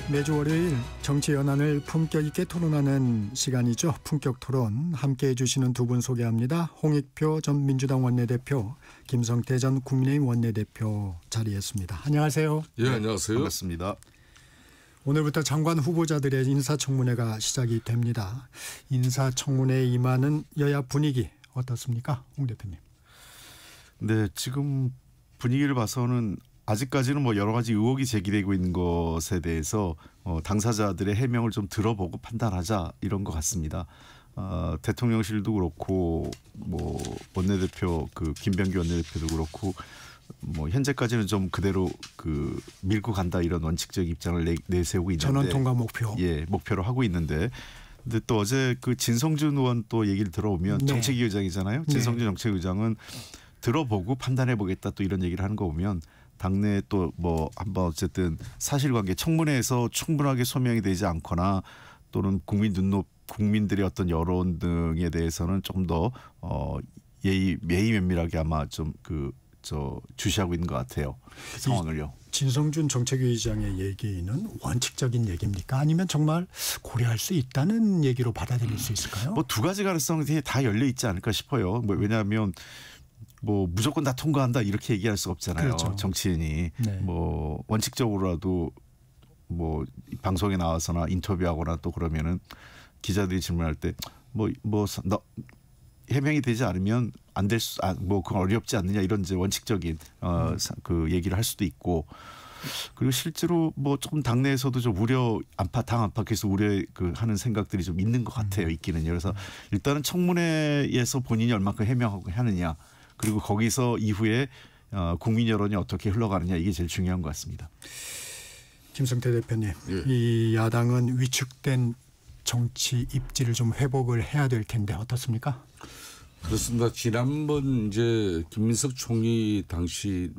매주 월요일 정치 연안을 품격 있게 토론하는 시간이죠. 품격 토론 함께해 주시는 두 분 소개합니다. 홍익표 전 민주당 원내대표, 김성태 전 국민의힘 원내대표 자리했습니다. 안녕하세요. 예, 안녕하세요. 반갑습니다. 오늘부터 장관 후보자들의 인사청문회가 시작이 됩니다. 인사청문회에 임하는 여야 분위기 어떻습니까? 홍 대표님. 네, 지금 분위기를 봐서는 아직까지는 뭐 여러 가지 의혹이 제기되고 있는 것에 대해서 당사자들의 해명을 좀 들어보고 판단하자 이런 것 같습니다. 대통령실도 그렇고 뭐 원내대표 김병기 원내대표도 그렇고 뭐 현재까지는 좀 그대로 밀고 간다 이런 원칙적 입장을 내세우고 있는데 전원 통과 목표. 예, 목표로 하고 있는데. 근데 또 어제 진성준 의원 또 얘기를 들어보면 네. 정책위 의장이잖아요. 진성준 정책위의장은 들어보고 판단해 보겠다 또 이런 얘기를 하는 거 보면 당내 또 뭐 한번 어쨌든 사실관계 청문회에서 충분하게 소명이 되지 않거나 또는 국민들의 어떤 여론 등에 대해서는 좀 더 예의 면밀하게 아마 좀 주시하고 있는 것 같아요. 그 상황을요. 진성준 정책위 의장의 얘기는 원칙적인 얘기입니까? 아니면 정말 고려할 수 있다는 얘기로 받아들일 수 있을까요? 뭐 두 가지 가능성이 다 열려 있지 않을까 싶어요. 왜냐하면 뭐 무조건 다 통과한다 이렇게 얘기할 수가 없잖아요. 그렇죠. 정치인이 네. 뭐 원칙적으로라도 뭐 방송에 나와서나 인터뷰하거나 또 그러면은 기자들이 질문할 때 해명이 되지 않으면 안 될 수 그건 어렵지 않느냐 이런 이제 원칙적인 얘기를 할 수도 있고 그리고 실제로 뭐 조금 당내에서도 좀 당 안팎에서 하는 생각들이 좀 있는 것 같아요. 있기는. 그래서 일단은 청문회에서 본인이 얼마큼 해명하고 하느냐 그리고 거기서 이후에 국민 여론이 어떻게 흘러가느냐 이게 제일 중요한 것 같습니다. 김성태 대표님, 예. 이 야당은 위축된 정치 입지를 좀 회복을 해야 될 텐데 어떻습니까? 그렇습니다. 지난번 이제 김민석 총리 당시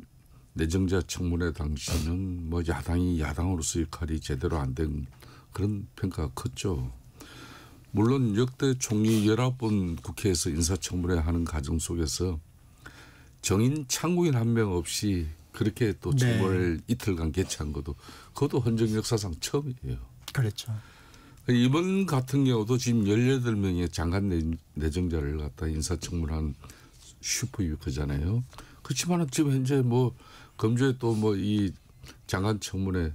내정자 청문회 당시는 뭐 야당이 야당으로서 역할이 제대로 안 된 그런 평가가 컸죠. 물론 역대 총리 19번 국회에서 인사청문회 하는 과정 속에서 정인 참고인 한 명 없이 그렇게 또 청문회를 이틀간 개최한 그것도 헌정 역사상 처음이에요. 그렇죠. 이번 같은 경우도 지금 18명의 장관 내정자를 갖다 인사청문한 슈퍼위크잖아요. 그렇지만 지금 현재 뭐 검조에 또 뭐 이 장관 청문회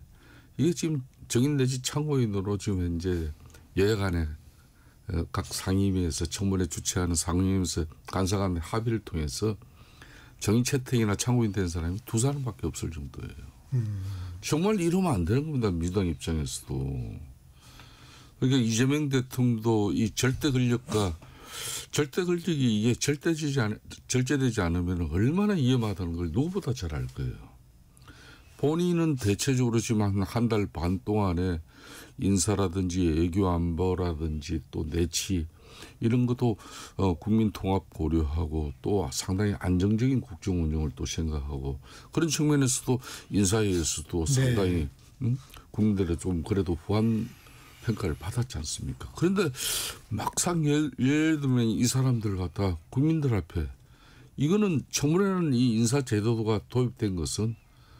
이게 지금 정인 내지 참고인으로 지금 현재 여야 간에 각 상임위에서 청문회 주최하는 상임위에서 간사 간의 합의를 통해서 정인 채택이나 참고인 된 사람이 2사람밖에 없을 정도예요. 정말 이러면 안 되는 겁니다. 민주당 입장에서도. 그러니까 이재명 대통령도 이 절대 권력이 이게 절제되지 않으면 얼마나 위험하다는 걸 누구보다 잘 알 거예요. 본인은 대체적으로 지금 한 달 반 동안에 인사라든지 외교 안보라든지 또 내치 이런 것도 국민 통합 고려하고 또 상당히 안정적인 국정 운영을 또 생각하고 그런 측면에서도 인사에서도 상당히 국민들의 좀 그래도 후한 평가를 받았지 않습니까? 그런데 막상 예를 들면 이 사람들 갖다 국민들 앞에 이거는 청문회는 이 인사제도가 도입된 것은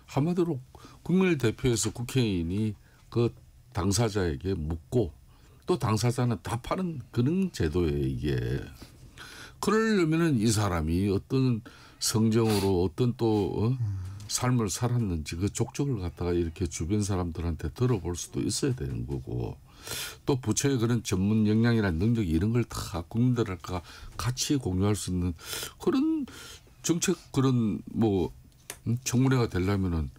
한마디로 국민을 대표해서 국회의원이 그 당사자에게 묻고 또 당사자는 답하는 그런 제도예요 이게. 그러려면은 이 사람이 어떤 성정으로 어떤 또 삶을 살았는지 그 족적을 갖다가 이렇게 주변 사람들한테 들어볼 수도 있어야 되는 거고 또 부처의 그런 전문 역량이나 능력 이런 걸 다 국민들과 같이 공유할 수 있는 그런 정책 그런 뭐 청문회가 되려면은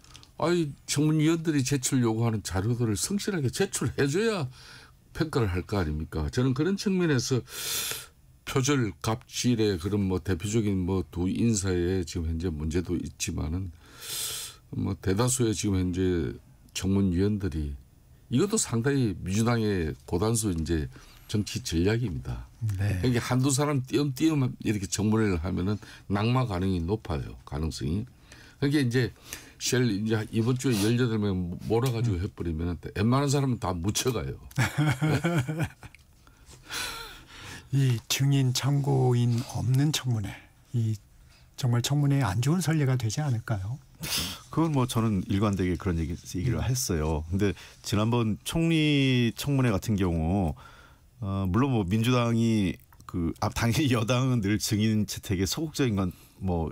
청문위원들이 제출 요구하는 자료들을 성실하게 제출해줘야 평가를 할 거 아닙니까? 저는 그런 측면에서 표절 갑질의 그런 뭐 대표적인 뭐 두 인사의 지금 현재 문제도 있지만은 뭐 대다수의 지금 현재 청문위원들이 이것도 상당히 민주당의 고단수 이제 정치 전략입니다. 네. 그러니까 한두 사람 띄엄띄엄 이렇게 청문회를 하면은 낙마 가능성이 높아요. 그러니까 이제 이제 이번 주에 18명 몰아가지고 해버리면 웬만한 사람은 다 묻혀가요. 네? 이 증인 참고인 없는 청문회, 이 정말 청문회에 안 좋은 선례가 되지 않을까요? 그건 뭐 저는 일관되게 그런 얘기를 했어요. 근데 지난번 총리 청문회 같은 경우 물론 뭐 민주당이 당연히 여당은 늘 증인 채택에 소극적인 건 뭐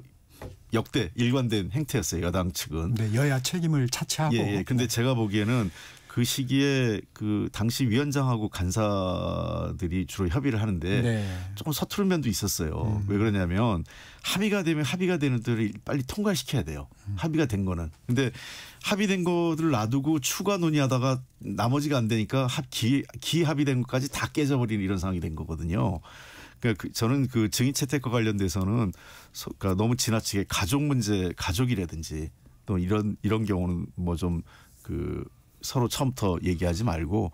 역대 일관된 행태였어요. 여당 측은. 네, 여야 책임을 차치하고. 예. 근데 제가 보기에는 그 시기에 당시 위원장하고 간사들이 주로 협의를 하는데 네. 조금 서투른 면도 있었어요. 왜 그러냐면 합의가 되는 데를 빨리 통과시켜야 돼요. 합의가 된 거는. 근데 합의된 것들을 놔두고 추가 논의하다가 나머지가 안 되니까 기합의된 것까지 다 깨져버리는 이런 상황이 된 거거든요. 그러니까 저는 증인 채택과 관련돼서는 그러니까 너무 지나치게 가족이라든지 또 이런 경우는 뭐 좀 서로 처음부터 얘기하지 말고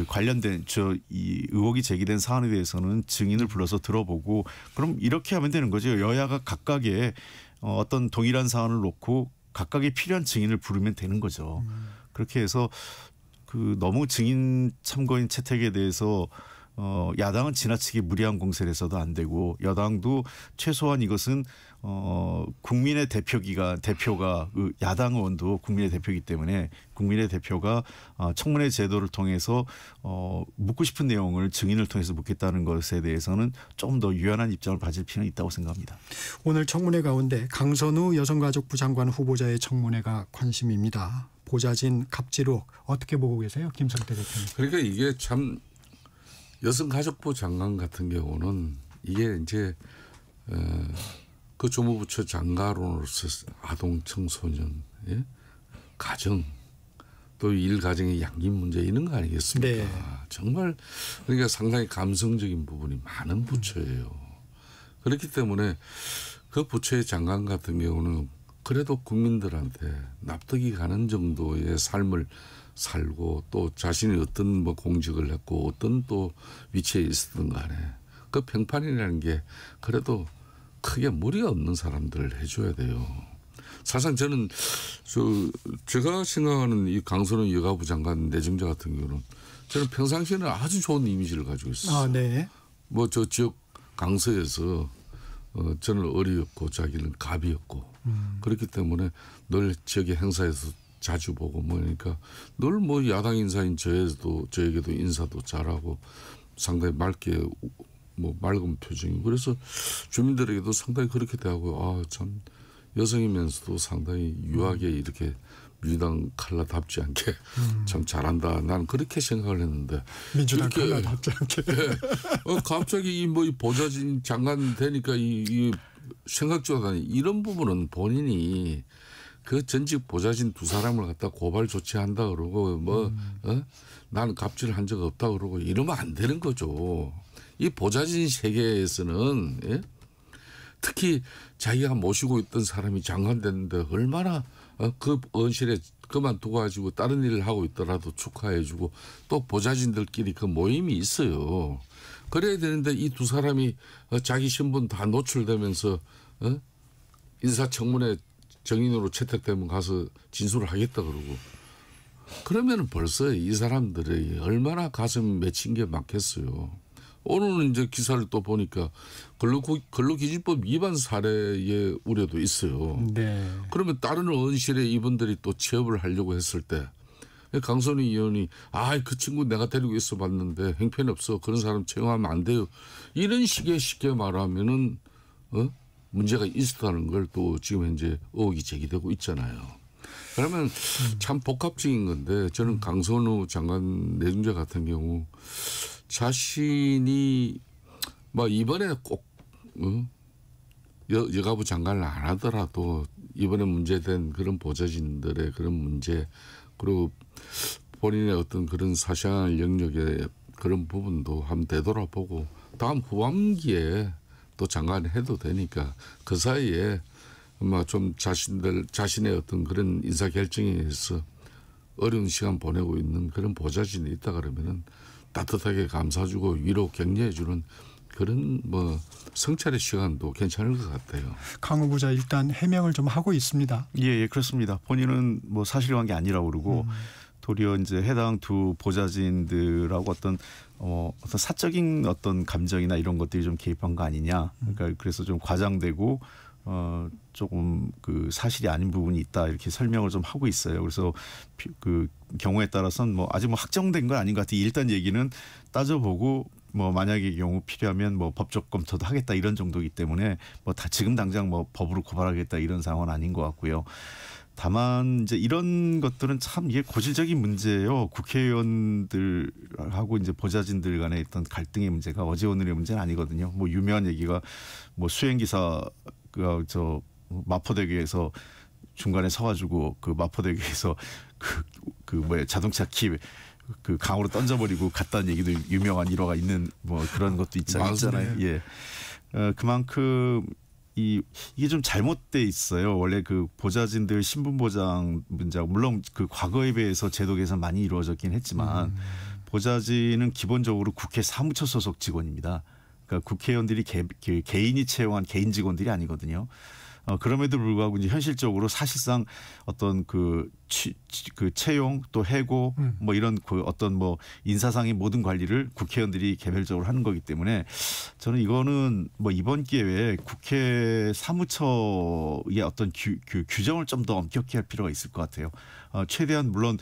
관련된 이 의혹이 제기된 사안에 대해서는 증인을 불러서 들어보고 그럼 이렇게 하면 되는 거죠. 여야가 각각의 어떤 동일한 사안을 놓고 각각의 필요한 증인을 부르면 되는 거죠. 그렇게 해서 너무 증인 참고인 채택에 대해서 야당은 지나치게 무리한 공세를 해서도 안 되고 여당도 최소한 이것은 국민의 대표가 야당 의원도 국민의 대표이기 때문에 국민의 대표가 청문회 제도를 통해서 묻고 싶은 내용을 증인을 통해서 묻겠다는 것에 대해서는 조금 더 유연한 입장을 가질 필요는 있다고 생각합니다. 오늘 청문회 가운데 강선우 여성가족부 장관 후보자의 청문회가 관심입니다. 보좌진 갑질록 어떻게 보고 계세요? 김성태 대표님. 그러니까 이게 참 여성가족부 장관 같은 경우는 이게 이제 그 조무부처 장관으로서 아동 청소년 가정 또 일가정의 양립 문제 이런 거 아니겠습니까? 네. 정말 그러니까 상당히 감성적인 부분이 많은 부처예요. 그렇기 때문에 그 부처의 장관 같은 경우는 그래도 국민들한테 납득이 가는 정도의 삶을 살고 또 자신이 어떤 뭐 공직을 했고 어떤 또 위치에 있었던 간에 그 평판이라는 게 그래도 크게 무리가 없는 사람들을 해줘야 돼요. 사실상 저는 제가 생각하는 이 강선우 여가부 장관 내정자 같은 경우는 저는 평상시에는 아주 좋은 이미지를 가지고 있어요. 아, 네. 뭐 저 지역 강서에서 저는 어리였고 자기는 갑이었고 그렇기 때문에 늘 지역의 행사에서 자주 보고 그러니까 늘 뭐 야당 인사인 저에게도 인사도 잘하고 상당히 맑게 뭐 맑은 표정이고 그래서 주민들에게도 상당히 그렇게 대하고 참 여성이면서도 상당히 유하게 이렇게 민주당 칼라답지 않게 참 잘한다. 나는 그렇게 생각을 했는데 민주당 칼라답지 않게. 갑자기 이 보좌진 장관 되니까 이 생각지도 않은 이런 부분은 본인이 그 전직 보좌진 두 사람을 갖다 고발 조치한다 그러고 나는 갑질을 한 적 없다 그러고 이러면 안 되는 거죠. 이 보좌진 세계에서는 특히 자기가 모시고 있던 사람이 장관 됐는데 얼마나 그 언실에 그만두고 가지고 다른 일을 하고 있더라도 축하해주고 또 보좌진들끼리 그 모임이 있어요. 그래야 되는데 이 두 사람이 자기 신분 다 노출되면서 인사청문회 정인으로 채택되면 가서 진술을 하겠다 그러고 그러면 벌써 이 사람들이 얼마나 가슴 맺힌 게 많겠어요. 오늘은 이제 기사를 또 보니까 근로기준법 위반 사례의 우려도 있어요. 네. 그러면 다른 언실에 이분들이 또 취업을 하려고 했을 때 강선우 의원이 그 친구 내가 데리고 있어 봤는데 형편없어 그런 사람 채용하면 안 돼요. 이런 식의 쉽게 말하면은 문제가 있었다는 걸 또 지금 현재 의혹이 제기되고 있잖아요. 그러면 참 복합적인 건데 저는 강선우 장관 내정자 같은 경우 자신이 뭐 이번에 꼭 여가부 장관을 안 하더라도 이번에 문제된 그런 보좌진들의 그런 문제 그리고 본인의 어떤 그런 사생활 영역의 그런 부분도 한번 되돌아보고 다음 후반기에 또 장관 해도 되니까 그 사이에 아마 좀 자신의 어떤 그런 인사 결정에서 어려운 시간 보내고 있는 그런 보좌진이 있다 그러면은 따뜻하게 감사주고 위로 격려해주는 그런 뭐 성찰의 시간도 괜찮을 것 같아요. 강 후보자 일단 해명을 좀 하고 있습니다. 예, 그렇습니다. 본인은 뭐 사실관계 아니라고 그러고 도리어 이제 해당 두 보좌진들하고 어떤 사적인 어떤 감정이나 이런 것들이 좀 개입한 거 아니냐. 그러니까 그래서 좀 과장되고 조금 그 사실이 아닌 부분이 있다 이렇게 설명을 좀 하고 있어요. 그래서 그 경우에 따라서는 뭐 아직 뭐 확정된 건 아닌 것 같아요. 일단 얘기는 따져보고 뭐 만약의 경우 필요하면 뭐 법적 검토도 하겠다 이런 정도이기 때문에 뭐 다 지금 당장 뭐 법으로 고발하겠다 이런 상황은 아닌 것 같고요. 다만 이제 이런 것들은 참 이게 고질적인 문제예요. 국회의원들하고 이제 보좌진들 간의 어떤 갈등의 문제가 어제 오늘의 문제는 아니거든요. 뭐 유명한 얘기가 뭐 수행기사가 저 마포대교에서 중간에 서가지고 그 마포대교에서 그 뭐야 자동차 키 그 강으로 던져버리고 갔다는 얘기도 유명한 일화가 있는 뭐 그런 것도 있잖아요. 예, 그만큼 이게 좀 잘못돼 있어요. 원래 그 보좌진들 신분 보장 문제가 물론 그 과거에 비해서 제도 개선 많이 이루어졌긴 했지만 보좌진은 기본적으로 국회 사무처 소속 직원입니다. 그러니까 국회의원들이 개인이 채용한 개인 직원들이 아니거든요. 그럼에도 불구하고 이제 현실적으로 사실상 어떤 그 채용 또 해고 뭐 이런 그 어떤 뭐 인사상의 모든 관리를 국회의원들이 개별적으로 하는 거기 때문에 저는 이거는 뭐 이번 기회에 국회 사무처의 어떤 규정을 좀 더 엄격히 할 필요가 있을 것 같아요. 최대한 물론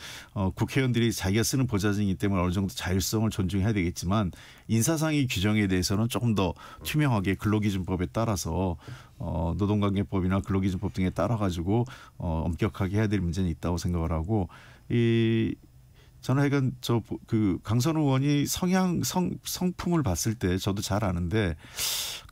국회의원들이 자기가 쓰는 보좌진이기 때문에 어느 정도 자율성을 존중해야 되겠지만 인사상의 규정에 대해서는 조금 더 투명하게 근로기준법에 따라서 노동관계법이나 근로기준법 등에 따라 가지고 엄격하게 해야 될 문제는 있다고 생각을 하고 저는 하여간 그 강선우 의원이 성품을 봤을 때 저도 잘 아는데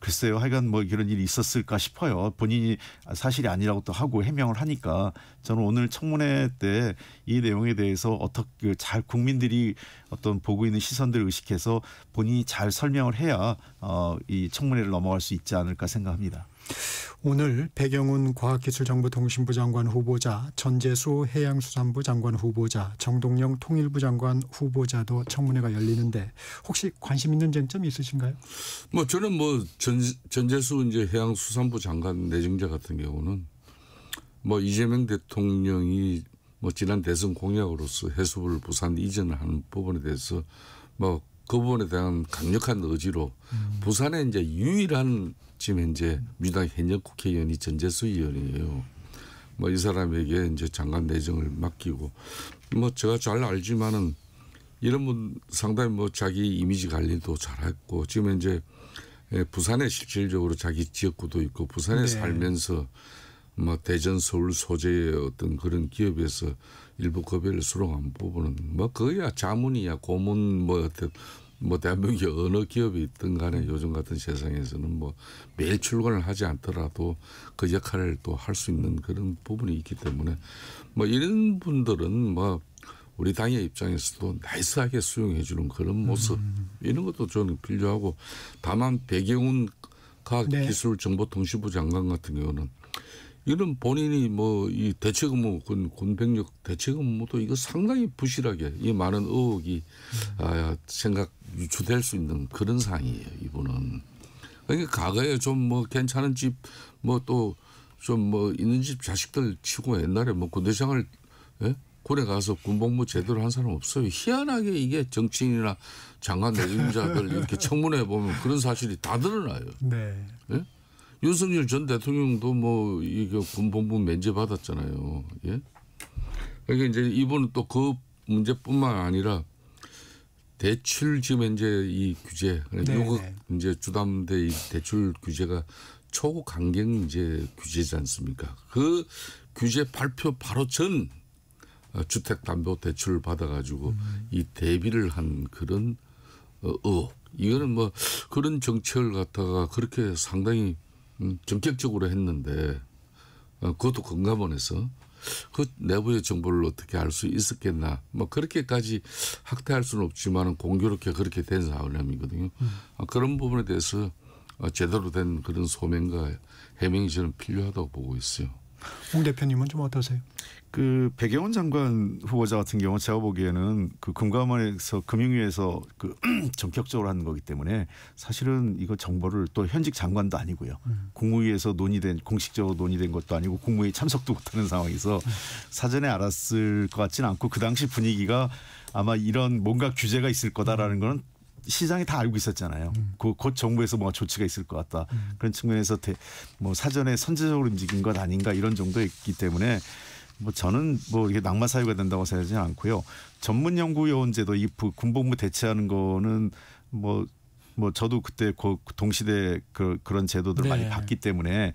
글쎄요 하여간 뭐 이런 일이 있었을까 싶어요. 본인이 사실이 아니라고 또 하고 해명을 하니까 저는 오늘 청문회 때 이 내용에 대해서 어떻게 잘 국민들이 어떤 보고 있는 시선들을 의식해서 본인이 잘 설명을 해야 이 청문회를 넘어갈 수 있지 않을까 생각합니다. 오늘 백영훈 과학기술정보통신부 장관 후보자, 전재수 해양수산부 장관 후보자, 정동영 통일부 장관 후보자도 청문회가 열리는데 혹시 관심 있는 쟁점 있으신가요? 뭐 저는 뭐 전재수 이제 해양수산부 장관 내정자 같은 경우는 뭐 이재명 대통령이 뭐 지난 대선 공약으로서 해수부를 부산 이전을 하는 부분에 대해서 뭐 그 부분에 대한 강력한 의지로 부산에 이제 유일한 지금 현재 민주당 현역 국회의원이 전재수 의원이에요. 뭐 이 사람에게 이제 장관 내정을 맡기고 뭐 제가 잘 알지만은 이런 분 상당히 뭐 자기 이미지 관리도 잘했고 지금 이제 부산에 실질적으로 자기 지역구도 있고 부산에 살면서 뭐 대전 서울 소재의 어떤 그런 기업에서 일부 급여를 수령한 부분은 뭐 그거야 자문이야 고문 뭐 대한민국의 어느 기업이 있든 간에 요즘 같은 세상에서는 뭐 매일 출근을 하지 않더라도 그 역할을 또 할 수 있는 그런 부분이 있기 때문에 뭐 이런 분들은 뭐 우리 당의 입장에서도 나이스하게 수용해 주는 그런 모습 이런 것도 저는 필요하고 다만 백영훈 과학기술정보통신부 장관 같은 경우는 이런 본인이 뭐 이 대체근무 군병력 대체근무도 이거 상당히 부실하게 이 많은 의혹이 유추될 수 있는 그런 상이에요. 이분은 그러니까 과거에 좀 뭐 괜찮은 집 뭐 또 좀 뭐 있는 집 자식들 치고 옛날에 뭐 군대생활 군에 가서 군복무 제대로 한 사람 없어요. 희한하게 이게 정치인이나 장관 내정자들 이렇게 청문회 보면 그런 사실이 다 드러나요. 네. 예? 윤석열 전 대통령도 뭐 이게 군복무 면제 받았잖아요. 예? 그러니까 이제 이분은 또 그 문제뿐만 아니라 대출 지금 이제 이 규제, 요거 이제 주담대 이 대출 규제가 초고 강경 이제 규제지 않습니까? 그 규제 발표 바로 전 주택담보대출을 받아가지고 이 대비를 한 그런 의혹. 이거는 뭐 그런 정책을 갖다가 그렇게 상당히 전격적으로 했는데 그것도 금감원에서 그 내부의 정보를 어떻게 알 수 있었겠나. 뭐 그렇게까지 확대할 수는 없지만 공교롭게 그렇게 된 사람이거든요. 그런 부분에 대해서 제대로 된 그런 소명과 해명이 저는 필요하다고 보고 있어요. 홍 대표님은 좀 어떠세요? 그 백영훈 장관 후보자 같은 경우 제가 보기에는 그 금감원에서 금융위에서 그 전격적으로 하는 거기 때문에 사실은 이거 정보를 또 현직 장관도 아니고요. 국무위에서 공식적으로 논의된 것도 아니고 국무회의 참석도 못하는 상황에서 사전에 알았을 것 같지는 않고 그 당시 분위기가 아마 이런 뭔가 규제가 있을 거다라는 거는 시장이 다 알고 있었잖아요. 곧 정부에서 뭔가 조치가 있을 것 같다. 그런 측면에서 뭐 사전에 선제적으로 움직인 것 아닌가 이런 정도였기 때문에 뭐 저는 뭐 이게 낙마 사유가 된다고 생각하지 않고요. 전문 연구 요원제도 이 군복무 대체하는 거는 뭐 저도 그때 동시대 그런 제도들을 네. 많이 봤기 때문에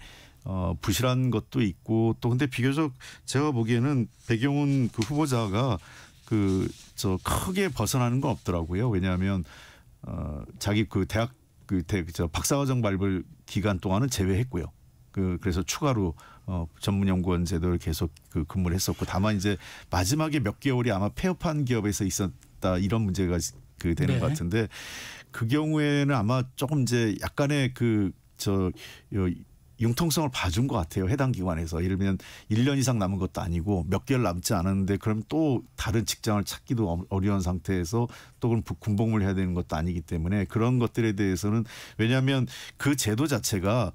부실한 것도 있고 또 근데 비교적 제가 보기에는 백영훈 그 후보자가 저 크게 벗어나는 건 없더라고요. 왜냐하면 자기 대학 저 박사과정 밟을 기간 동안은 제외했고요. 그래서 추가로 전문연구원 제도를 계속 근무를 했었고 다만 이제 마지막에 몇 개월이 아마 폐업한 기업에서 있었다 이런 문제가 되는 네. 것 같은데 그 경우에는 아마 조금 이제 약간의 융통성을 봐준 것 같아요. 해당 기관에서. 예를 들면 1년 이상 남은 것도 아니고 몇 개월 남지 않았는데 그럼 또 다른 직장을 찾기도 어려운 상태에서 또 그럼 군복무를 해야 되는 것도 아니기 때문에 그런 것들에 대해서는 왜냐하면 그 제도 자체가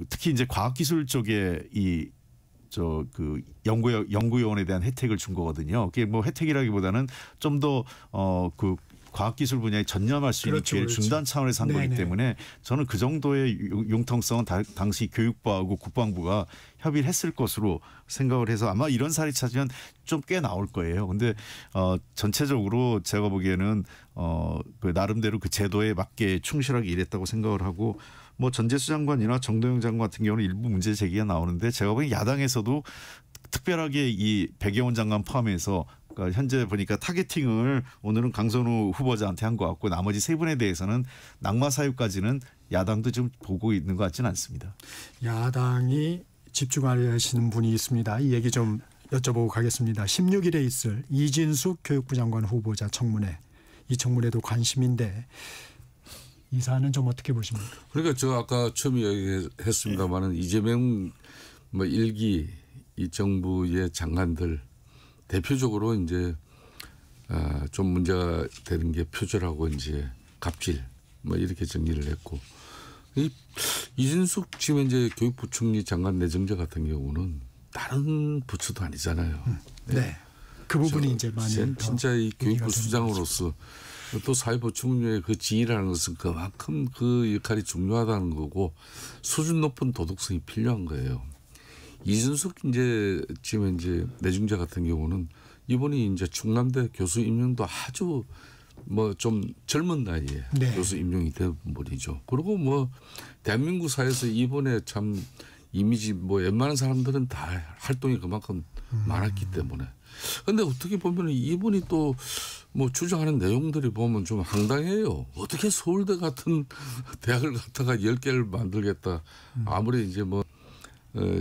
특히 이제 과학기술 쪽에 연구요원에 대한 혜택을 준 거거든요. 그게 뭐 혜택이라기보다는 좀 더 과학기술 분야에 전념할 수 있는 기회를 준다는 차원에서 한 거기 때문에 저는 그 정도의 융통성은 당시 교육부하고 국방부가 협의를 했을 것으로 생각을 해서 아마 이런 사례 찾으면 좀 꽤 나올 거예요. 근데 전체적으로 제가 보기에는 나름대로 그 제도에 맞게 충실하게 일했다고 생각을 하고 뭐 전재수 장관이나 정동영 장관 같은 경우는 일부 문제 제기가 나오는데 제가 보기엔 야당에서도 특별하게 이 백영훈 장관 포함해서 그러니까 현재 보니까 타겟팅을 오늘은 강선우 후보자한테 한 것 같고 나머지 세 분에 대해서는 낙마 사유까지는 야당도 좀 보고 있는 것 같지는 않습니다. 야당이 집중하시는 분이 있습니다. 이 얘기 좀 여쭤보고 가겠습니다. 16일에 있을 이진숙 교육부 장관 후보자 청문회. 이 청문회도 관심인데 이 사안은 좀 어떻게 보십니까? 그러니까 제가 아까 처음에 얘기했습니다마는 이재명 뭐 1기 이 정부의 장관들 대표적으로 이제 좀 문제가 되는 게 표절하고 이제 갑질 뭐 이렇게 정리를 했고 이진숙 지금 이제 교육부총리 장관 내정자 같은 경우는 다른 부처도 아니잖아요. 네. 그 부분이 이제 많이 진짜 이 교육부 수장으로서 또 사회보충의 그 지휘라는 것은 그만큼 그 역할이 중요하다는 거고 수준 높은 도덕성이 필요한 거예요. 이준숙 이제 지금 이제 내중자 같은 경우는 이분이 이제 충남대 교수 임용도 아주 뭐 좀 젊은 나이에 네. 교수 임용이 된 분이죠. 그리고 뭐 대한민국 사회에서 이번에 참 이미지 뭐 웬만한 사람들은 다 활동이 그만큼 많았기 때문에. 그런데 어떻게 보면 이분이 또 뭐 주장하는 내용들이 보면 좀 황당해요. 어떻게 서울대 같은 대학을 갖다가 10개를 만들겠다. 아무리 이제 뭐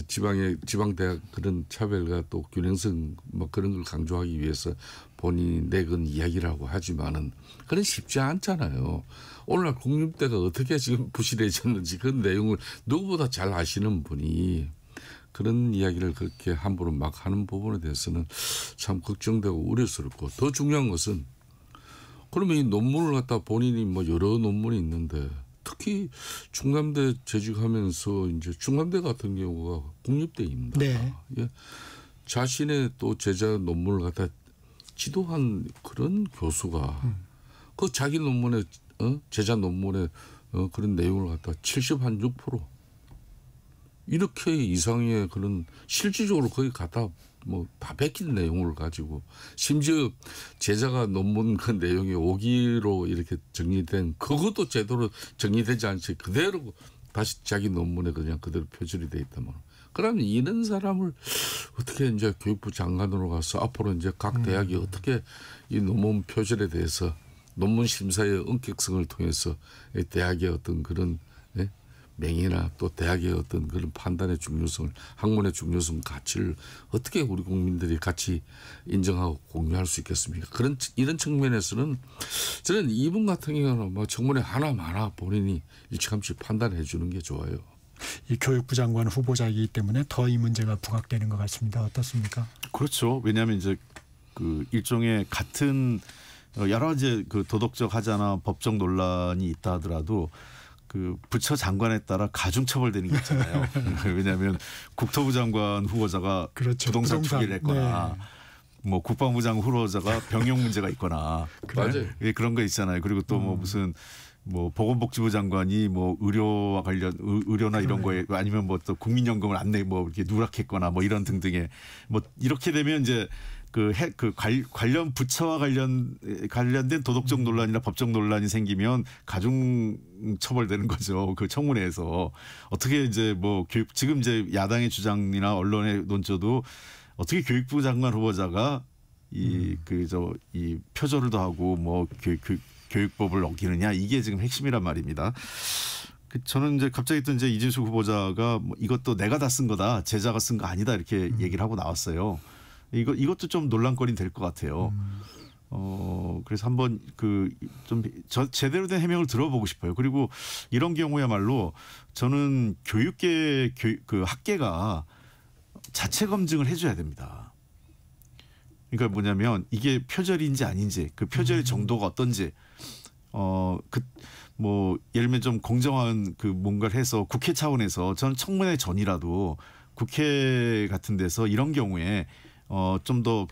지방 대학 그런 차별과 또 균형성 뭐 그런 걸 강조하기 위해서 본인이 내건 이야기라고 하지만은 그건 쉽지 않잖아요. 오늘날 국립대가 어떻게 지금 부실해졌는지 그 내용을 누구보다 잘 아시는 분이 그런 이야기를 그렇게 함부로 막 하는 부분에 대해서는 참 걱정되고 우려스럽고 더 중요한 것은 그러면 이 논문을 갖다 본인이 뭐 여러 논문이 있는데 특히 충남대 재직하면서 이제 충남대 같은 경우가 국립대입니다. 네. 예. 자신의 또 제자 논문을 갖다 지도한 그런 교수가 그 자기 논문에 제자 논문에 그런 내용을 갖다 76% 이렇게 이상의 그런 실질적으로 거기 갖다 뭐 다 베낀 내용을 가지고 심지어 제자가 논문 그 내용이 5기로 이렇게 정리된 그것도 제대로 정리되지 않지 그대로 다시 자기 논문에 그냥 그대로 표절이 돼 있다면 그러면 이런 사람을 어떻게 이제 교육부 장관으로 가서 앞으로 이제 각 대학이 어떻게 이 논문 표절에 대해서 논문 심사의 엄격성을 통해서 대학의 어떤 그런 명예나 또 대학의 어떤 그런 판단의 중요성을 학문의 중요성 가치를 어떻게 우리 국민들이 같이 인정하고 공유할 수 있겠습니까? 이런 측면에서는 저는 이분 같은 경우는 뭐 청문회 하나마나 본인이 일찌감치 판단해 주는 게 좋아요. 이 교육부 장관 후보자이기 때문에 더 이 문제가 부각되는 것 같습니다. 어떻습니까? 그렇죠. 왜냐하면 이제 그 일종의 같은 여러 가지 그 도덕적 하자나 법적 논란이 있다 하더라도 그 부처 장관에 따라 가중 처벌되는 게 있잖아요. 왜냐하면 국토부 장관 후보자가 그렇죠. 부동산 투기를 했거나 뭐 국방부장 후보자가 병역 문제가 있거나 맞아요. 예, 그런 거 있잖아요. 그리고 또 뭐 무슨 뭐 보건복지부 장관이 뭐 의료와 관련 의료나 이런 거에 아니면 뭐 또 국민연금을 안 내 뭐 이렇게 누락했거나 뭐 이런 등등의 뭐 이렇게 되면 이제 관련 부처와 관련된 도덕적 논란이나 법적 논란이 생기면 가중 처벌되는 거죠. 그 청문회에서 어떻게 이제 뭐 지금 이제 야당의 주장이나 언론의 논조도 어떻게 교육부 장관 후보자가 이 표절도 하고 뭐 교육법을 어기느냐 이게 지금 핵심이란 말입니다. 저는 이제 갑자기 또 이제 이진숙 후보자가 뭐 이것도 내가 다 쓴 거다, 제자가 쓴 거 아니다 이렇게 얘기를 하고 나왔어요. 이것도 좀 논란거리 될 것 같아요. 그래서 한번 좀 제대로 된 해명을 들어보고 싶어요. 그리고 이런 경우야말로 저는 교육계 학계가 자체 검증을 해줘야 됩니다. 그러니까 뭐냐면 이게 표절인지 아닌지, 그 표절의 정도가 어떤지, 뭐 예를 들면 좀 공정한 뭔가를 해서 국회 차원에서 저는 청문회 전이라도 국회 같은 데서 이런 경우에 좀 더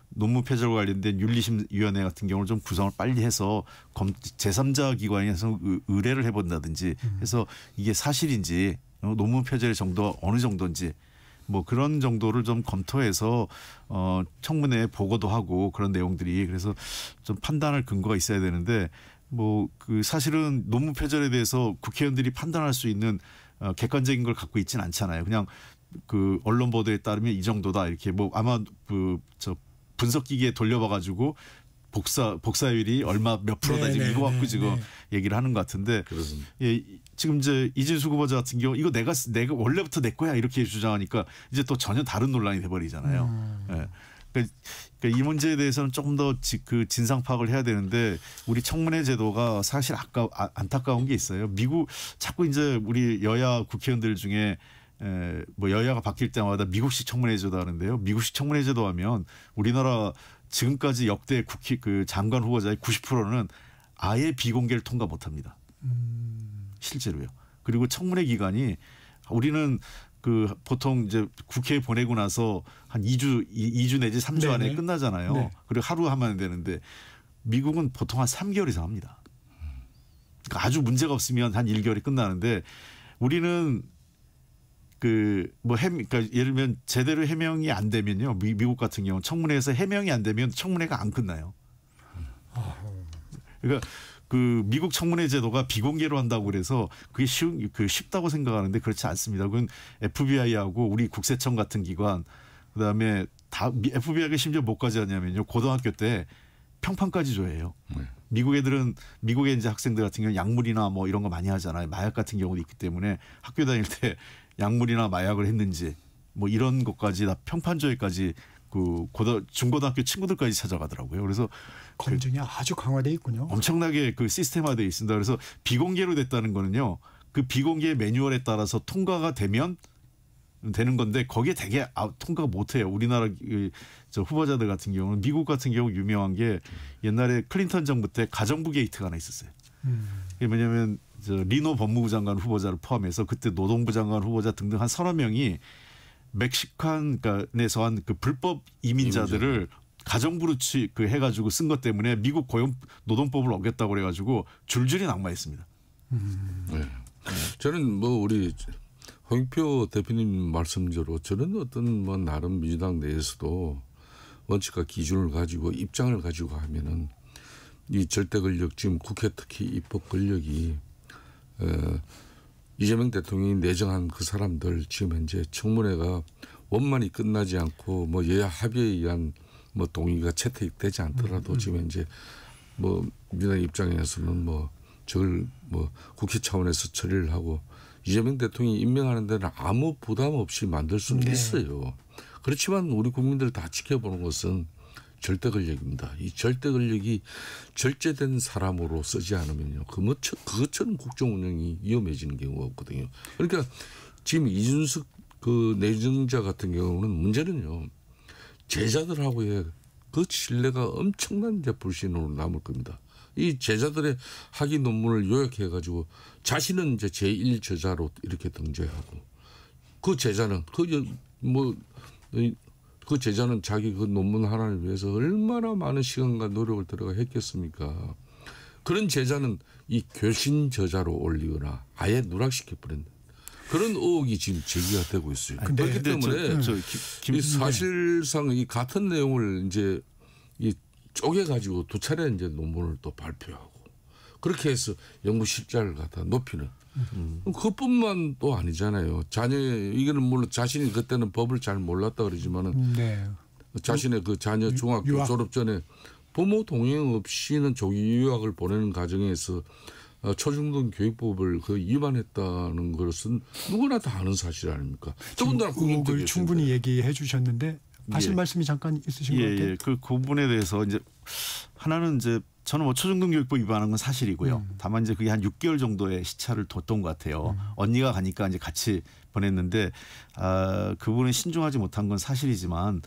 논문 표절과 관련된 윤리심위원회 같은 경우를 좀 구성을 빨리 해서 제3자 기관에서 의뢰를 해본다든지 해서 이게 사실인지 논문 표절의 정도가 어느 정도인지 뭐 그런 정도를 좀 검토해서 청문회에 보고도 하고 그런 내용들이 그래서 좀 판단할 근거가 있어야 되는데 뭐 사실은 논문 표절에 대해서 국회의원들이 판단할 수 있는 객관적인 걸 갖고 있지는 않잖아요. 그냥 언론 보도에 따르면 이 정도다 이렇게 뭐 아마 분석기기에 돌려봐가지고 복사율이 얼마 몇 프로다 지금 이거 갖고 지금 얘기를 하는 것 같은데 예, 지금 이제 이진숙 후보자 같은 경우 이거 내가 원래부터 내 거야 이렇게 주장하니까 이제 또 전혀 다른 논란이 돼버리잖아요. 예. 그러니까 이 문제에 대해서는 조금 더 진상 파악을 해야 되는데 우리 청문회 제도가 사실 안타까운 게 있어요. 미국 자꾸 이제 우리 여야 국회의원들 중에 뭐 여야가 바뀔 때마다 미국식 청문회 제도 하는데요. 미국식 청문회 제도 하면 우리나라 지금까지 역대 국회 장관 후보자의 90%는 아예 비공개를 통과 못합니다. 실제로요. 그리고 청문회 기간이 우리는 보통 이제 국회에 보내고 나서 한 2주 내지 3주 안에 끝나잖아요. 네. 그리고 하루 하면 되는데 미국은 보통 한 3개월 이상 합니다. 그러니까 아주 문제가 없으면 한 1개월이 끝나는데 우리는 그러니까 예를 들면 제대로 해명이 안 되면요. 미국 같은 경우 청문회에서 해명이 안 되면 청문회가 안 끝나요. 그러니까 미국 청문회 제도가 비공개로 한다고 그래서 그게 쉽다고 생각하는데 그렇지 않습니다. 그건 FBI하고 우리 국세청 같은 기관 그다음에 FBI가 심지어 뭐까지 하냐면요. 고등학교 때 평판까지 줘요. 미국의 이제 학생들 같은 경우는 약물이나 뭐 이런 거 많이 하잖아요. 마약 같은 경우도 있기 때문에 학교 다닐 때 약물이나 마약을 했는지 뭐 이런 것까지 다 평판조회까지 중고등학교 친구들까지 찾아가더라고요. 그래서 검증이 아주 강화돼 있군요. 엄청나게 시스템화되어 있습니다. 그래서 비공개로 됐다는 거는요. 그 비공개 매뉴얼에 따라서 통과가 되면 되는 건데 거기에 되게 통과가 못해요. 우리나라 후보자들 같은 경우는 미국 같은 경우 유명한 게 옛날에 클린턴 정부 때 가정부 게이트가 하나 있었어요. 그게 뭐냐면 리노 법무부 장관 후보자를 포함해서 그때 노동부 장관 후보자 등등 한 서너 명이 멕시칸에서 한 불법 이민자들을 가정부로 해가지고 쓴 것 때문에 미국 노동법을 어겼다고 그래가지고 줄줄이 낙마했습니다. 네. 저는 뭐 우리 홍익표 대표님 말씀대로 저는 어떤 뭐 나름 민주당 내에서도 원칙과 기준을 가지고 입장을 가지고 하면은 이 절대 권력 지금 국회 특히 입법 권력이 이재명 대통령이 내정한 그 사람들 지금 현재 청문회가 원만히 끝나지 않고 뭐 여야 합의에 의한 뭐 동의가 채택되지 않더라도 지금 현재 뭐 민주당 입장에서는 뭐 저걸 뭐 국회 차원에서 처리를 하고 이재명 대통령이 임명하는 데는 아무 부담 없이 만들 수는 있어요. 그렇지만 우리 국민들 다 지켜보는 것은 절대 권력입니다. 이 절대 권력이 절제된 사람으로 쓰지 않으면요. 그것처럼 국정 운영이 위험해지는 경우가 없거든요. 그러니까 지금 이준석 내정자 같은 경우는 문제는요. 제자들하고의 그 신뢰가 엄청난 이제 불신으로 남을 겁니다. 이 제자들의 학위 논문을 요약해 가지고 자신은 이제 제1저자로 이렇게 등재하고 그 제자는 그 제자는 자기 그 논문 하나를 위해서 얼마나 많은 시간과 노력을 들어가 했겠습니까? 그런 제자는 이 교신 저자로 올리거나 아예 누락시켜 버렸는 그런 의혹이 지금 제기가 되고 있어요. 그렇기 때문에 이 사실상 이 같은 내용을 이제 이 쪼개 가지고 두 차례 이제 논문을 또 발표하고 그렇게 해서 연구 실자를 갖다 높이는. 그것뿐만 또 아니잖아요. 자녀 이거는 물론 자신이 그때는 법을 잘 몰랐다 그러지만은 자신의 그 자녀 중학교 유학. 졸업 전에 부모 동의 없이는 조기 유학을 보내는 과정에서 초중등 교육법을 그 위반했다는 것은 누구나 다 아는 사실 아닙니까? 더군다나 의혹을 충분히 얘기해 주셨는데 하실 말씀이 잠깐 있으신 것 같아요. 그 부분에 대해서 이제 하나는 이제 저는 뭐 초중등 교육법 위반한 건 사실이고요. 다만 이제 그게 한 6개월 정도의 시차를 뒀던 것 같아요. 언니가 가니까 이제 같이 보냈는데 그분은 신중하지 못한 건 사실이지만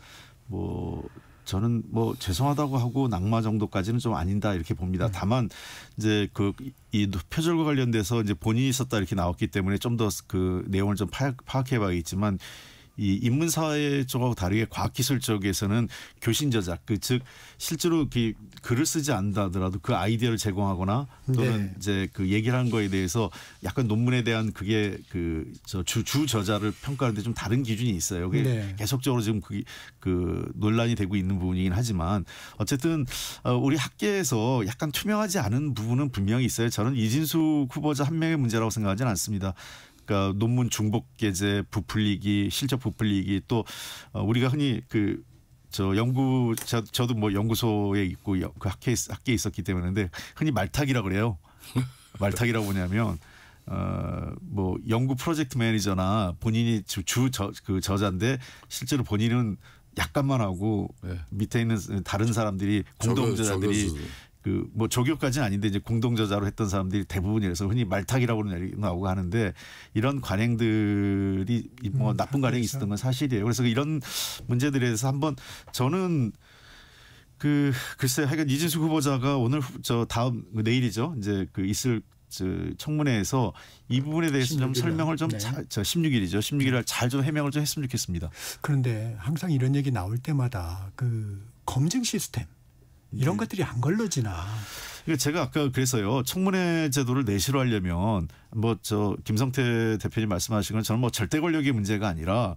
뭐 저는 뭐 죄송하다고 하고 낙마 정도까지는 좀 아닌다 이렇게 봅니다. 다만 이제 이 표절과 관련돼서 이제 본인이 있었다 이렇게 나왔기 때문에 좀 더 그 내용을 좀 파악해봐야겠지만 이 인문사회 쪽하고 다르게 과학기술 쪽에서는 교신 저작 즉 실제로 글을 쓰지 않는다 하더라도 그 아이디어를 제공하거나 또는 이제 그 얘기를 한 거에 대해서 약간 논문에 대한 그게 주 저자를 평가하는데 좀 다른 기준이 있어요. 그게 계속적으로 지금 그 논란이 되고 있는 부분이긴 하지만 어쨌든 우리 학계에서 약간 투명하지 않은 부분은 분명히 있어요. 저는 이진숙 후보자 한 명의 문제라고 생각하지는 않습니다. 그러니까 논문 중복 게재, 부풀리기, 실적 부풀리기 또 우리가 흔히 저도 뭐 연구소에 있고 그 학계에 있었기 때문에 근데 흔히 말타기라고 그래요. 말타기라고 뭐냐면 뭐 연구 프로젝트 매니저나 본인이 그 저자인데 실제로 본인은 약간만 하고 밑에 있는 다른 사람들이 공동저자들이 그 뭐 조교까지는 아닌데 이제 공동저자로 했던 사람들이 대부분이라서 흔히 말타기라고 나오고 하는데 이런 관행들이 뭐 나쁜 관행이 있었던 건 사실이에요. 그래서 이런 문제들에 대해서 한번 저는 글쎄 하여간 이진숙 후보자가 오늘 다음 내일이죠. 이제 있을 청문회에서 이 부분에 대해서 16일이요. 좀 설명을 좀 16일이죠. 16일날 잘 좀 해명을 좀 했으면 좋겠습니다. 그런데 항상 이런 얘기 나올 때마다 검증 시스템 이런 것들이 안 걸러지나. 제가 아까 그래서요. 청문회 제도를 내시로 하려면 김성태 대표님 말씀하신 건 저는 뭐 절대 권력의 문제가 아니라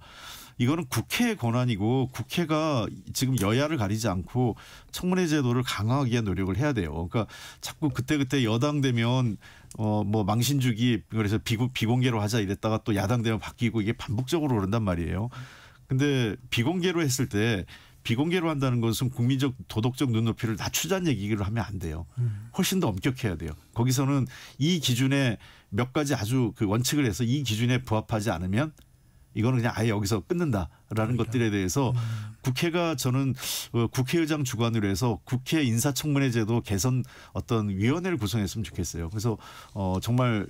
이거는 국회의 권한이고 국회가 지금 여야를 가리지 않고 청문회 제도를 강화하기 위한 노력을 해야 돼요. 그러니까 자꾸 그때 여당 되면 뭐 망신 주기 그래서 비공개로 하자 이랬다가 또 야당 되면 바뀌고 이게 반복적으로 오른단 말이에요. 근데 비공개로 했을 때 비공개로 한다는 것은 국민적 도덕적 눈높이를 낮추자는 얘기를 하면 안 돼요. 훨씬 더 엄격해야 돼요. 거기서는 이 기준에 몇 가지 아주 원칙을 해서 이 기준에 부합하지 않으면 이거는 그냥 아예 여기서 끊는다라는 것들에 대해서 국회가 저는 국회의장 주관으로 해서 국회 인사청문회 제도 개선 어떤 위원회를 구성했으면 좋겠어요. 그래서 정말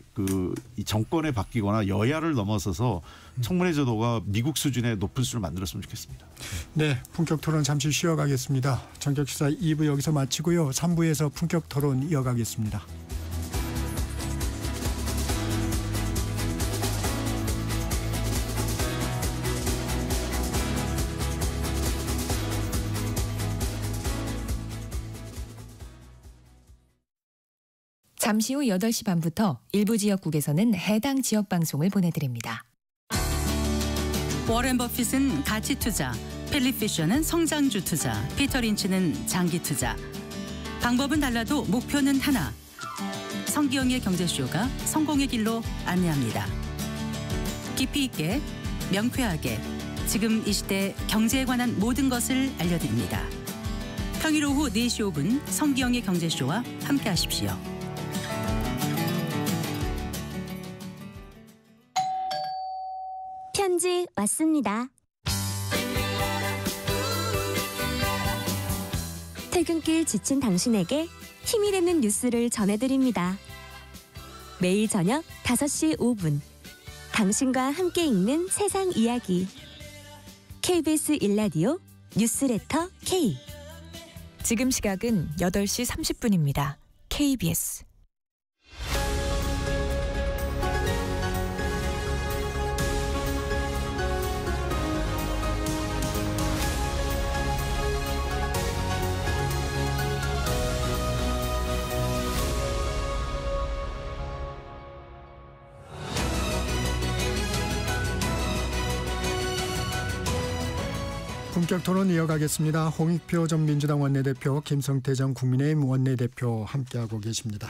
이 정권에 바뀌거나 여야를 넘어서서 청문회 제도가 미국 수준의 높은 수를 만들었으면 좋겠습니다. 네, 품격 토론 잠시 쉬어가겠습니다. 전격시사 2부 여기서 마치고요. 3부에서 품격 토론 이어가겠습니다. 잠시 후 8시 반부터 일부 지역국에서는 해당 지역 방송을 보내드립니다. 워렌 버핏은 가치 투자, 필립 피셔는 성장주 투자, 피터 린치는 장기 투자. 방법은 달라도 목표는 하나. 성기영의 경제쇼가 성공의 길로 안내합니다. 깊이 있게, 명쾌하게, 지금 이 시대 경제에 관한 모든 것을 알려드립니다. 평일 오후 4시 5분 성기영의 경제쇼와 함께하십시오. 편지 왔습니다. 퇴근길 지친 당신에게 힘이 되는 뉴스를 전해드립니다. 매일 저녁 5시 5분 당신과 함께 읽는 세상 이야기 KBS 1라디오 뉴스레터 K. 지금 시각은 8시 30분입니다. KBS 본격 토론 이어가겠습니다. 홍익표 전 민주당 원내대표, 김성태 전 국민의힘 원내대표 함께하고 계십니다.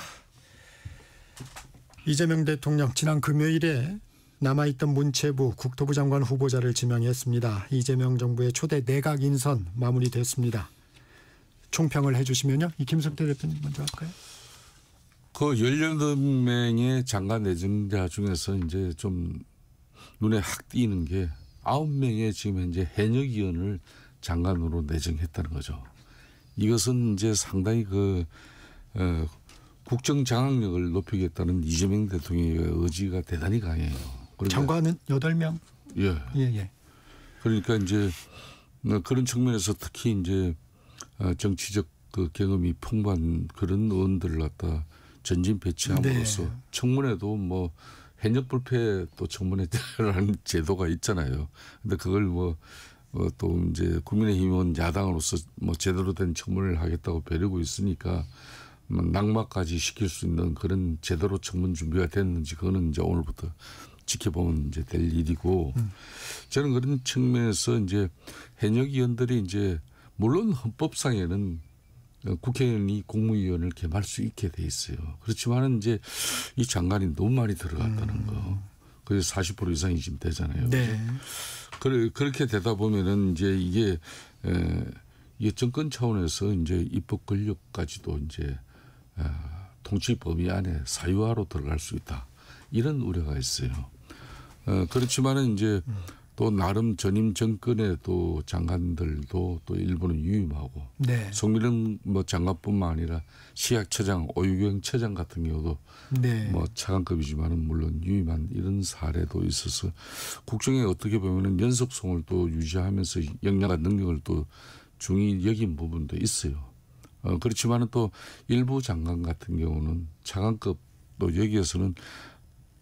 이재명 대통령 지난 금요일에 남아있던 문체부 국토부 장관 후보자를 지명했습니다. 이재명 정부의 초대 내각 인선 마무리됐습니다. 총평을 해주시면요. 이 김성태 대표님 먼저 할까요? 그 18명의 장관 내정자 중에서 이제 좀 눈에 확 띄는 게 9명의 지금 현재 현역위원을 장관으로 내정했다는 거죠. 이것은 이제 상당히 국정 장악력을 높이겠다는 이재명 대통령의 의지가 대단히 강해요. 그러니까 장관은 8명? 예. 그러니까 이제 그런 측면에서 특히 이제 정치적 그 경험이 풍부한 그런 의원들을 갖다 전진 배치함으로써 네. 청문회도 뭐 현역 불패 또 청문회라는 제도가 있잖아요. 근데 그걸 또 이제 국민의힘은 야당으로서 뭐 제대로 된 청문회를 하겠다고 벼르고 있으니까 낙마까지 시킬 수 있는 그런 제대로 청문 준비가 됐는지 그거는 이제 오늘부터 지켜보면 이제 될 일이고 저는 그런 측면에서 이제 현역 의원들이 이제 물론 헌법상에는 국회의원이 국무위원을 겸할 수 있게 돼 있어요. 그렇지만은 이제 이 장관이 너무 많이 들어갔다는 거. 그래서 40% 이상이 지금 되잖아요. 네. 그렇게 되다 보면은 이제 이게 정권 차원에서 이제 입법 권력까지도 이제 통치 범위 안에 사유화로 들어갈 수 있다. 이런 우려가 있어요. 그렇지만은 이제 또 나름 전임 정권의 또 장관들도 또 일부는 유임하고 네. 송미령 뭐 장관뿐만 아니라 시학처장, 오유경 처장 같은 경우도 네. 뭐 차관급이지만은 물론 유임한 이런 사례도 있어서 국정에 어떻게 보면은 연속성을 또 유지하면서 역량과 능력을 또 중히 여긴 부분도 있어요. 그렇지만은 또 일부 장관 같은 경우는 차관급 또 여기에서는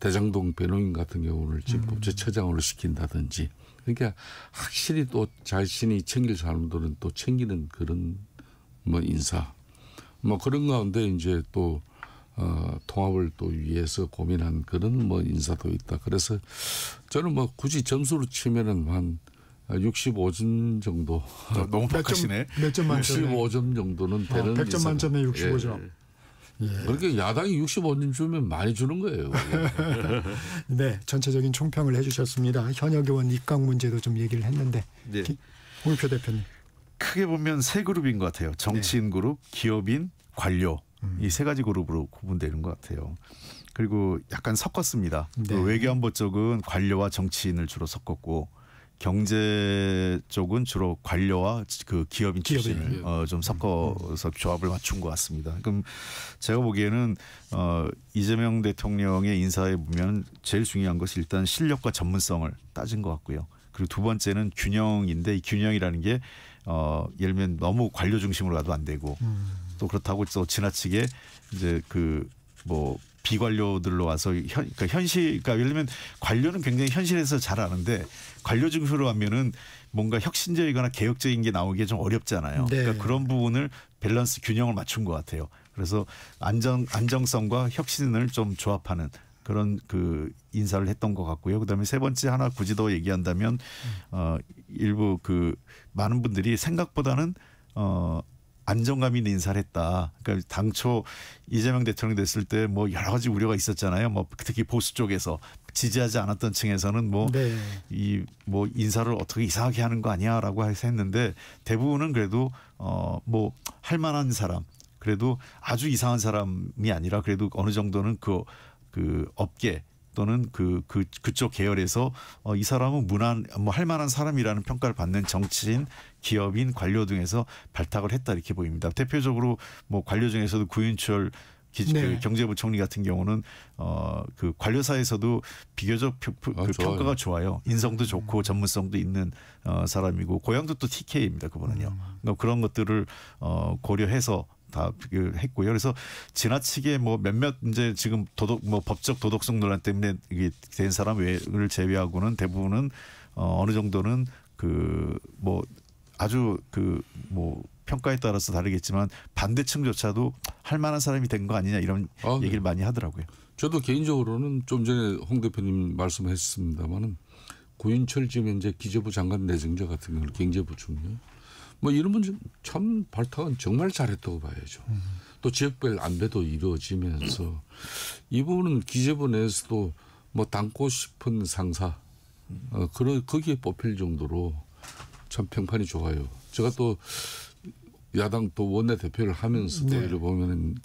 대장동 변호인 같은 경우를 지금 법제처장으로 시킨다든지 그러니까 확실히 또 자신이 챙길 사람들은 또 챙기는 그런 뭐 인사 뭐 그런 가운데 이제 또 통합을 또 위해서 고민한 그런 뭐 인사도 있다. 그래서 저는 뭐 굳이 점수로 치면은 한 65점 정도. 너무 빡하시네. 몇 점 만점에? 65점 정도는 되는 100점 만점에 65점. 예. 그러니까 야당이 65점 주면 많이 주는 거예요. 네, 전체적인 총평을 해주셨습니다. 현역 의원 입각 문제도 좀 얘기를 했는데 네. 홍익표 대표님. 크게 보면 세 그룹인 것 같아요. 정치인 그룹, 기업인, 관료. 이 세 가지 그룹으로 구분되는 것 같아요. 그리고 약간 섞었습니다. 네. 외교안보 쪽은 관료와 정치인을 주로 섞었고 경제 쪽은 주로 관료와 그 기업인 출신을 좀 섞어서 조합을 맞춘 것 같습니다. 그럼 제가 보기에는 이재명 대통령의 인사에 보면 제일 중요한 것이 일단 실력과 전문성을 따진 것 같고요. 그리고 두 번째는 균형인데 이 균형이라는 게 예를 들면 너무 관료 중심으로 가도 안 되고 또 그렇다고 또 지나치게 이제 그 뭐 비관료들로 와서 그러니까 예를 들면 관료는 굉장히 현실에서 잘 아는데 관료 중심으로 하면은 뭔가 혁신적이거나 개혁적인 게 나오기 좀 어렵잖아요. 네. 그러니까 그런 부분을 밸런스 균형을 맞춘 것 같아요. 그래서 안정성과 혁신을 좀 조합하는 그런 그 인사를 했던 것 같고요. 그다음에 세 번째 하나 굳이 더 얘기한다면 일부 그 많은 분들이 생각보다는 안정감 있는 인사를 했다. 그러니까 당초 이재명 대통령이 됐을 때 뭐 여러 가지 우려가 있었잖아요. 뭐 특히 보수 쪽에서 지지하지 않았던 층에서는 뭐 이 뭐 인사를 어떻게 이상하게 하는 거 아니야라고 해서 했는데 대부분은 그래도 뭐 할 만한 사람 그래도 아주 이상한 사람이 아니라 그래도 어느 정도는 그 업계 또는 그쪽 계열에서 이 사람은 할 만한 사람이라는 평가를 받는 정치인, 기업인, 관료 등에서 발탁을 했다 이렇게 보입니다. 대표적으로 뭐 관료 중에서도 구윤철 그 경제부총리 같은 경우는 그 관료사에서도 비교적 평가가 좋아요. 인성도 좋고 전문성도 있는 사람이고 고향도 또 TK입니다. 그분은요. 그러니까 그런 것들을 고려해서 다 했고요. 그래서 지나치게 뭐 몇몇 이제 지금 법적 도덕성 논란 때문에 이게 된 사람을 제외하고는 대부분은 어느 정도는 그 뭐 아주 그 뭐 평가에 따라서 다르겠지만 반대층조차도 할 만한 사람이 된 거 아니냐 이런 얘기를 많이 하더라고요. 저도 개인적으로는 좀 전에 홍 대표님 말씀하셨습니다마는 구인철 지금 현재 기재부 장관 내정자 같은 경우는 경제부총리 뭐 이런 분 참 발탁은 정말 잘했다고 봐야죠. 또 지역별 안배도 이루어지면서 이 부분은 기재부 내에서도 뭐 닮고 싶은 상사 거기에 뽑힐 정도로 참 평판이 좋아요. 제가 또 야당 또 원내대표를 하면서도 네. 이래 보면은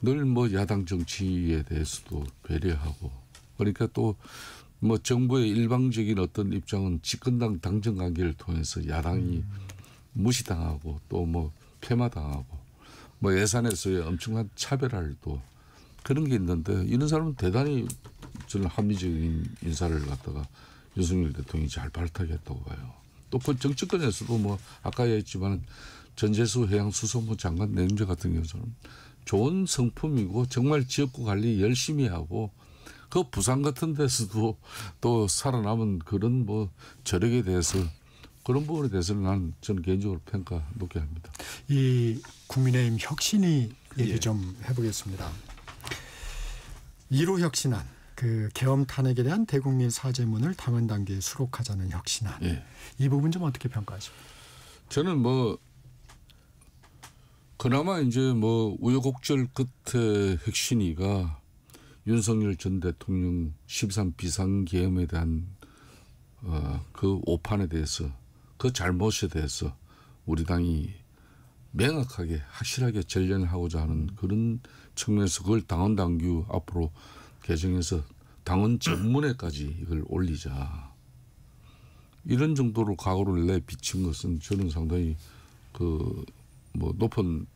늘 뭐 야당 정치에 대해서도 배려하고 그러니까 또 뭐 정부의 일방적인 어떤 입장은 집권당 당정 관계를 통해서 야당이 무시당하고 또 뭐 폐마당하고 뭐 예산에서의 엄청난 차별화를 또 그런 게 있는데 이런 사람은 대단히 저는 합리적인 인사를 갖다가 윤석열 대통령이 잘 발탁했다고 봐요. 또 그 정치권에서도 뭐 아까 얘기했지만 전재수 해양수산부 장관 내정자 같은 경우는 좋은 성품이고 정말 지역구 관리 열심히 하고 그 부산 같은 데서도 또 살아남은 그런 뭐 저력에 대해서 그런 부분에 대해서는 저는 개인적으로 평가 높게 합니다. 이 국민의힘 혁신위 얘기 예. 좀 해보겠습니다. 1호 혁신안, 그 계엄 탄핵에 대한 대국민 사죄문을 당헌 당규에 수록하자는 혁신안. 예. 이 부분 좀 어떻게 평가하십니까? 저는 뭐 그나마 이제 뭐 우여곡절 끝에 혁신위가 윤석열 전 대통령 13 비상계엄에 대한 그 오판에 대해서 그 잘못에 대해서 우리 당이 명확하게 확실하게 전련하고자 하는 그런 측면에서 그걸 당헌 당규 앞으로 개정해서 당헌 전문에까지 이걸 올리자. 이런 정도로 각오를 내비친 것은 저는 상당히 그 뭐 높은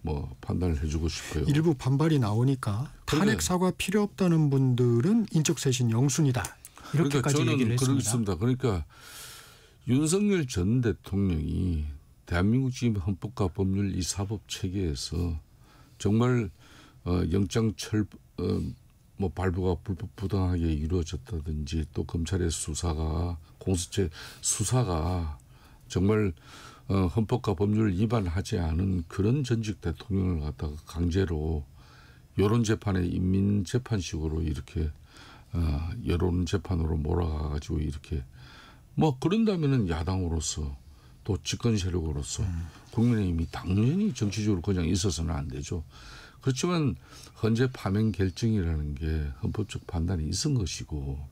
뭐 판단을 해주고 싶어요. 일부 반발이 나오니까 탄핵 사과 필요 없다는 분들은 인적 쇄신 영순이다. 이렇게까지 그러니까 저는 얘기를 했습니다. 그렇습니다. 그러니까 윤석열 전 대통령이 대한민국 지금 헌법과 법률 이 사법 체계에서 정말 영장 뭐 발부가 부당하게 이루어졌다든지 또 검찰의 수사가 공수처 수사가 정말 헌법과 법률을 위반하지 않은 그런 전직 대통령을 갖다가 강제로 여론 재판에 인민 재판식으로 이렇게 여론 재판으로 몰아가가지고 이렇게 뭐 그런다면은 야당으로서 또 집권 세력으로서 국민의힘이 당연히 정치적으로 그냥 있어서는 안 되죠. 그렇지만 헌재 파면 결정이라는 게 헌법적 판단이 있은 것이고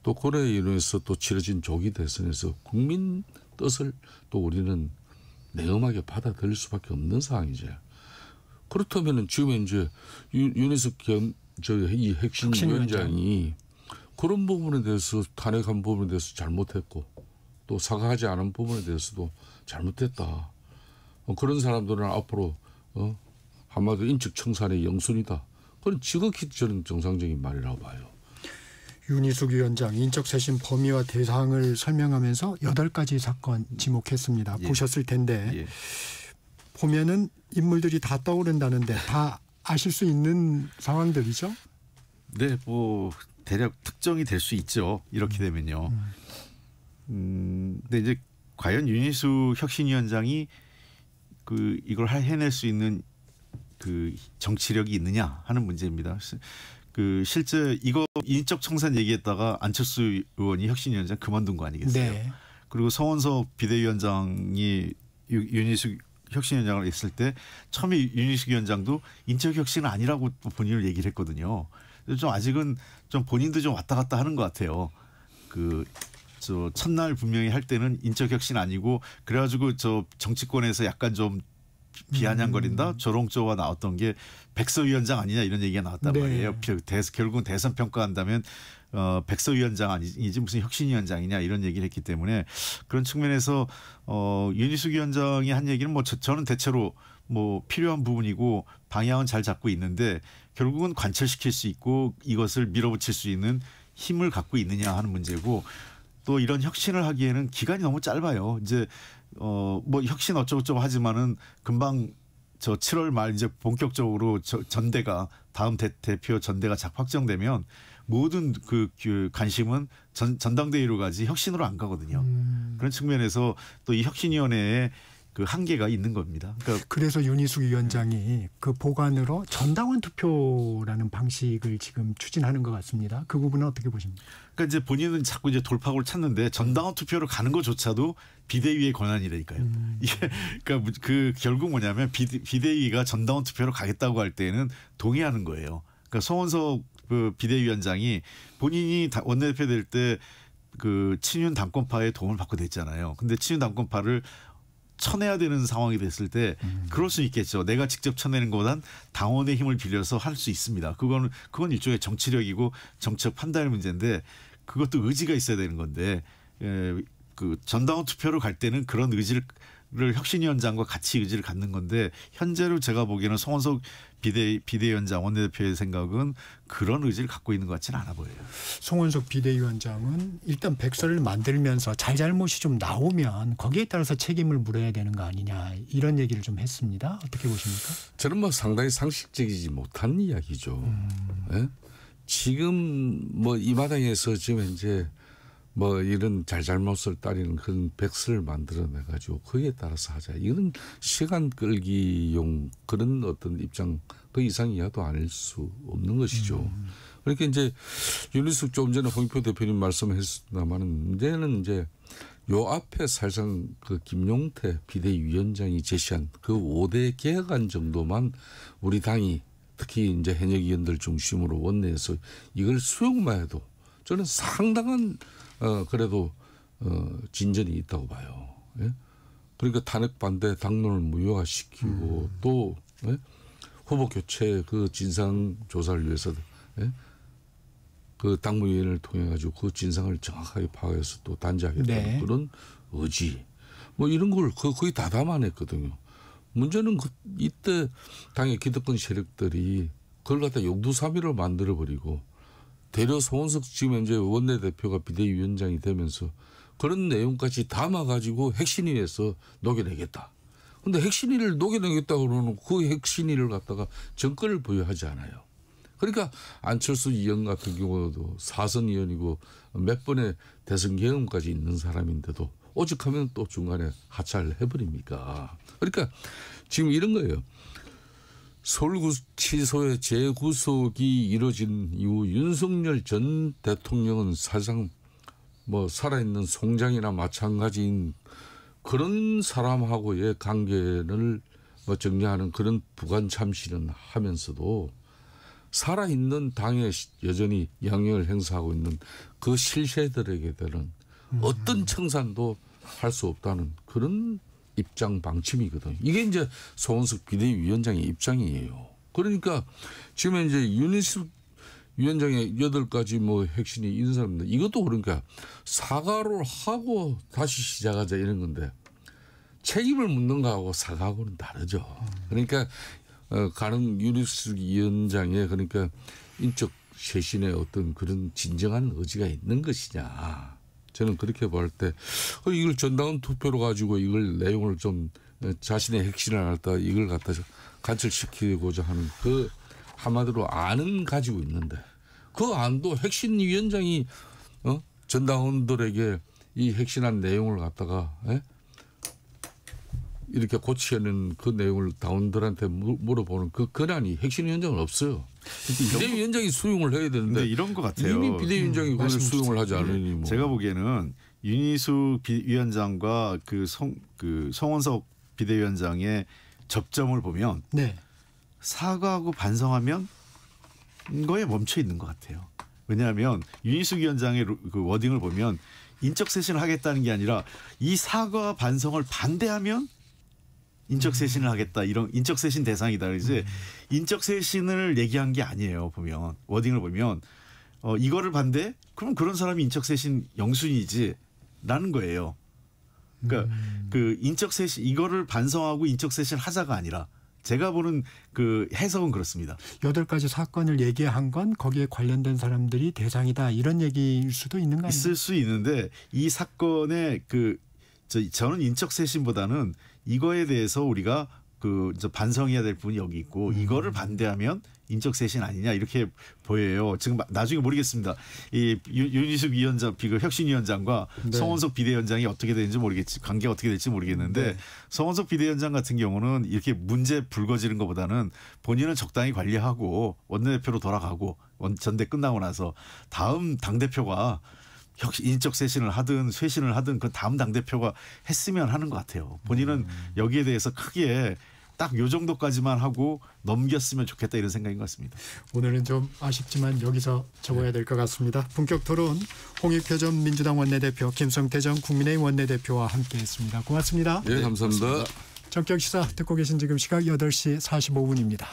또 그에 인해서 또 치러진 조기 대선에서 국민 뜻을 또 우리는 냉엄하게 받아들일 수밖에 없는 상황이죠. 그렇다면은 지금 이제 윤희석 이 핵심위원장이 그런 부분에 대해서 탄핵한 부분에 대해서 잘못했고 또 사과하지 않은 부분에 대해서도 잘못했다. 그런 사람들은 앞으로 한마디로 인적 청산의 영순이다. 그건 지극히 저는 정상적인 말이라고 봐요. 윤희숙 위원장 인적 쇄신 범위와 대상을 설명하면서 8가지 사건 지목했습니다. 예. 보셨을 텐데 예. 보면은 인물들이 다 떠오른다는데 다 아실 수 있는 상황들이죠. 네, 뭐 대략 특정이 될 수 있죠. 이렇게 되면요. 근데 이제 과연 윤희숙 혁신위원장이 그 이걸 해낼 수 있는 그 정치력이 있느냐 하는 문제입니다. 그 실제 이거 인적 청산 얘기했다가 안철수 의원이 혁신위원장 그만둔 거 아니겠어요? 네. 그리고 서원석 비대위원장이 윤희숙 혁신위원장을 했을 때 처음에 윤희숙 위원장도 인적 혁신은 아니라고 본인을 얘기를 했거든요. 좀 아직은 좀 본인도 좀 왔다 갔다 하는 것 같아요. 저 첫날 분명히 할 때는 인적 혁신 아니고 그래가지고 저 정치권에서 약간 좀 비아냥거린다 조롱조가 나왔던 게 백서위원장 아니냐 이런 얘기가 나왔단 네. 말이에요. 결국은 대선 평가한다면 백서위원장 아니지 무슨 혁신위원장이냐 이런 얘기를 했기 때문에 그런 측면에서 윤희숙 위원장이 한 얘기는 뭐 저는 대체로 뭐 필요한 부분이고 방향은 잘 잡고 있는데 결국은 관철시킬 수 있고 이것을 밀어붙일 수 있는 힘을 갖고 있느냐 하는 문제고 또 이런 혁신을 하기에는 기간이 너무 짧아요. 이제 뭐 혁신 어쩌고저쩌고 하지만은 금방 저 7월 말 이제 본격적으로 전대가 다음 대표 전대가 확정되면 모든 그 관심은 전당대회로 가지 혁신으로 안 가거든요. 그런 측면에서 또 이 혁신위원회에 그 한계가 있는 겁니다. 그러니까 그래서 윤희숙 위원장이 그 보관으로 전당원 투표라는 방식을 지금 추진하는 것 같습니다. 그 부분은 어떻게 보십니까? 그러니까 이제 본인은 자꾸 이제 돌파구를 찾는데 전당원 투표로 가는 것조차도 비대위의 권한이라니까요. 이게 그러니까 그 결국 뭐냐면 비대위가 전당원 투표로 가겠다고 할 때는 동의하는 거예요. 그러니까 송원석 그 비대위원장이 본인이 원내대표 될 때 그 친윤 당권파의 도움을 받고 됐잖아요. 근데 친윤 당권파를 쳐내야 되는 상황이 됐을 때 그럴 수 있겠죠. 내가 직접 쳐내는 것보단 당원의 힘을 빌려서 할 수 있습니다. 그건 일종의 정치력이고 정치적 판단의 문제인데 그것도 의지가 있어야 되는 건데 그 전당원 투표로 갈 때는 그런 의지를 혁신위원장과 같이 의지를 갖는 건데 현재로 제가 보기에는 송원석 비대위원장 원내대표의 생각은 그런 의지를 갖고 있는 것 같지는 않아 보여요. 송원석 비대위원장은 일단 백서를 만들면서 잘잘못이 좀 나오면 거기에 따라서 책임을 물어야 되는 거 아니냐 이런 얘기를 좀 했습니다. 어떻게 보십니까? 저는 뭐 상당히 상식적이지 못한 이야기죠. 예? 지금 뭐 이 마당에서 지금 이제 뭐 이런 잘잘못을 따르는 그런 백서를 만들어내 가지고 거기에 따라서 하자. 이건 시간 끌기용 그런 어떤 입장 그 이상 이하도 아닐 수 없는 것이죠. 그러니까 이제 윤희숙 조금 전에 홍익표 대표님 말씀했습니다만은 문제는 이제 요 앞에 사실상 그 김용태 비대위원장이 제시한 그 5대 개혁안 정도만 우리 당이 특히 이제 현역 의원들 중심으로 원내에서 이걸 수용만 해도 저는 상당한 그래도 진전이 있다고 봐요. 예? 그러니까 탄핵 반대 당론을 무효화시키고 또 예? 후보 교체 그 진상 조사를 위해서 예? 그 당무위원회를 통해 가지고 그 진상을 정확하게 파악해서 또 단죄하겠다는 네. 그런 의지 뭐 이런 걸 거의 다 담아냈거든요. 문제는 이때 당의 기득권 세력들이 그걸 갖다 용두사미로 만들어버리고 대려 송원석 지금 현재 원내대표가 비대위원장이 되면서 그런 내용까지 담아가지고 핵심위에서 녹여내겠다. 그런데 핵심위를 녹여내겠다 그러는 그 핵심위를 갖다가 정권을 부여하지 않아요. 그러니까 안철수 의원 같은 경우도 4선 의원이고 몇 번의 대선 경험까지 있는 사람인데도 오죽하면 또 중간에 하차를 해버립니까. 그러니까 지금 이런 거예요. 서울구치소의 재구속이 이루어진 이후 윤석열 전 대통령은 사실상 뭐 살아있는 송장이나 마찬가지인 그런 사람하고의 관계를 뭐 정리하는 그런 부관 참시는 하면서도 살아있는 당에 여전히 영향을 행사하고 있는 그 실세들에게 되는 어떤 청산도 할 수 없다는 그런 입장 방침이거든요. 이게 이제 송원석 비대위원장의 입장이에요. 그러니까 지금 이제 윤희숙 위원장의 8가지 뭐 핵심이 인사합니다. 이것도 그러니까 사과를 하고 다시 시작하자 이런 건데 책임을 묻는 거하고 사과하고는 다르죠. 그러니까 가는 윤희숙 위원장의 그러니까 인적 쇄신의 어떤 그런 진정한 의지가 있는 것이냐. 저는 그렇게 볼 때 이걸 전당원 투표로 가지고 이걸 내용을 좀 자신의 핵심을 갖다 이걸 갖다 관철시키고자 하는 그 한마디로 안은 가지고 있는데 그 안도 핵심위원장이 전당원들에게 이 핵심한 내용을 갖다가 이렇게 고치는 그 내용을 당원들한테 물어보는 그 권한이 핵심위원장은 없어요. 비대위원장이 수용을 해야 되는데 이런 것 같아요. 이미 비대위원장이 그걸 수용을 하지 않으니 뭐. 제가 보기에는 윤희숙 위원장과 송원석 비대위원장의 접점을 보면 네. 사과하고 반성하면 거에 멈춰 있는 것 같아요. 왜냐하면 윤희숙 위원장의 그 워딩을 보면 인적 쇄신을 하겠다는 게 아니라 이 사과와 반성을 반대하면 인적 쇄신을 하겠다 이런 인적 쇄신 대상이다. 그래서 인적 쇄신을 얘기한 게 아니에요. 보면 워딩을 보면 이거를 반대? 그럼 그런 사람이 인적 쇄신 영순이지라는 거예요. 그러니까 그 인적 쇄신 이거를 반성하고 인적 쇄신 하자가 아니라 제가 보는 그 해석은 그렇습니다. 8가지 사건을 얘기한 건 거기에 관련된 사람들이 대상이다 이런 얘기일 수도 있는 거 아니에요? 있을 수 있는데 이 사건의 저는 인적 쇄신보다는 이거에 대해서 우리가 반성해야 될 부분이 여기 있고 이거를 반대하면 인적 쇄신 아니냐 이렇게 보여요. 지금 나중에 모르겠습니다. 이 윤희숙 위원장, 혁신위원장과 네. 성원석 비대위원장이 어떻게 되는지 모르겠지, 관계가 어떻게 될지 모르겠는데 네. 성원석 비대위원장 같은 경우는 이렇게 문제 불거지는 것보다는 본인은 적당히 관리하고 원내대표로 돌아가고 전대 끝나고 나서 다음 당대표가 인적 쇄신을 하든 쇄신을 하든 그 다음 당대표가 했으면 하는 것 같아요. 본인은 여기에 대해서 크게 딱 요 정도까지만 하고 넘겼으면 좋겠다 이런 생각인 것 같습니다. 오늘은 좀 아쉽지만 여기서 접어야 될 것 같습니다. 본격 토론 홍익표 전 민주당 원내대표, 김성태 전 국민의힘 원내대표와 함께했습니다. 고맙습니다. 예, 감사합니다. 전격 시사 듣고 계신 지금 시각 8시 45분입니다.